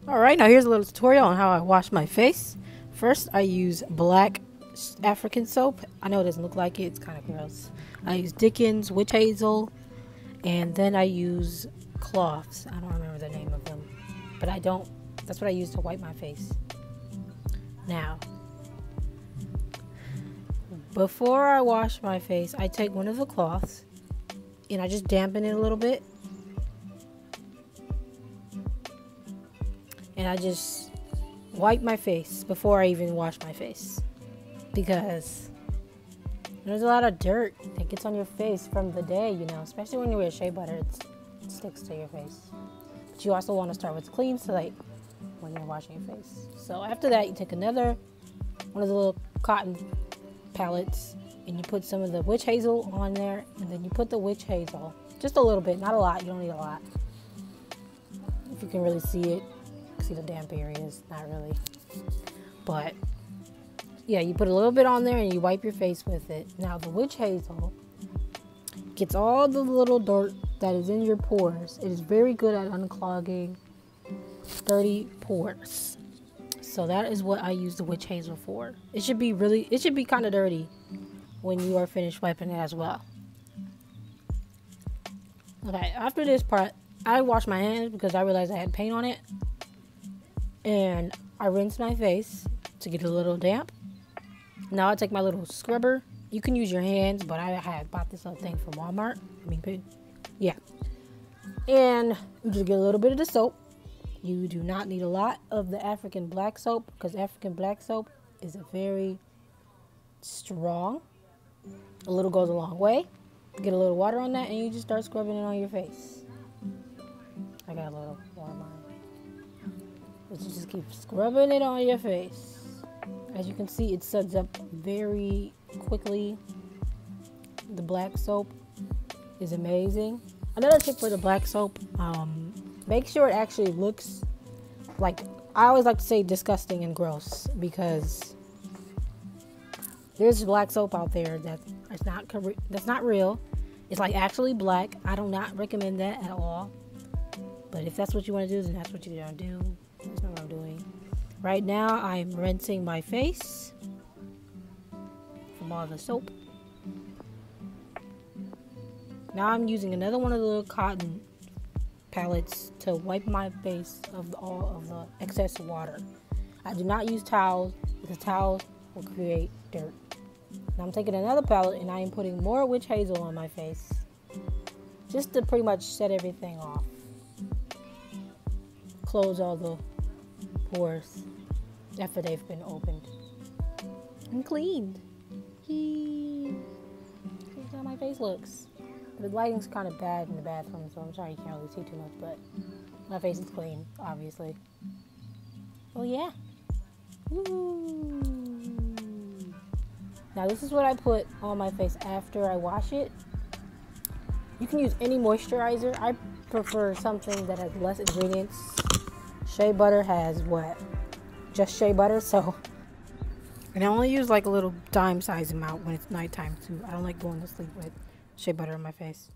Alright, now here's a little tutorial on how I wash my face. First, I use black African soap. I know it doesn't look like it, it's kind of gross. I use Dickens, witch hazel, and then I use cloths. I don't remember the name of them, but that's what I use to wipe my face. Now, before I wash my face, I take one of the cloths and I just dampen it a little bit. And I just wipe my face before I even wash my face, because there's a lot of dirt that gets on your face from the day, you know, especially when you wear shea butter, it sticks to your face. But you also want to start with clean slate when you're washing your face. So after that, you take one of the little cotton palettes and you put some of the witch hazel on there, and then you put the witch hazel, just a little bit, not a lot, you don't need a lot. If you can really see it. See the damp areas, not really, but yeah, you put a little bit on there and you wipe your face with it. Now the witch hazel gets all the little dirt that is in your pores. It is very good at unclogging dirty pores, so that is what I use the witch hazel for. It should be kind of dirty when you are finished wiping it as well. Okay, after this part, I wash my hands because I realized I had paint on it. And I rinse my face to get a little damp. Now I take my little scrubber. You can use your hands, but I had bought this little thing from Walmart. Yeah. And you just get a little bit of the soap. You do not need a lot of the African black soap, because African black soap is very strong. A little goes a long way. Get a little water on that and you just start scrubbing it on your face. I got a little water on mine. But you just keep scrubbing it on your face. As you can see, it suds up very quickly. The black soap is amazing. Another tip for the black soap, make sure it actually looks like, I always like to say disgusting and gross, because there's black soap out there that's not real. It's like actually black. I do not recommend that at all. But if that's what you want to do, then that's what you're going to do. That's not what I'm doing. Right now, I'm rinsing my face from all the soap. Now I'm using another one of the little cotton palettes to wipe my face of all of the excess water. I do not use towels, because towels will create dirt. Now I'm taking another palette and I am putting more witch hazel on my face, just to pretty much set everything off. Close all the pores after they've been opened and cleaned. See how my face looks. The lighting's kind of bad in the bathroom, so I'm sorry you can't really see too much, but my face is clean, obviously. Oh yeah. Woo. Now this is what I put on my face after I wash it. You can use any moisturizer. I prefer something that has less ingredients. Shea butter has just shea butter, so. And I only use like a little dime size amount when it's nighttime too. I don't like going to sleep with shea butter on my face.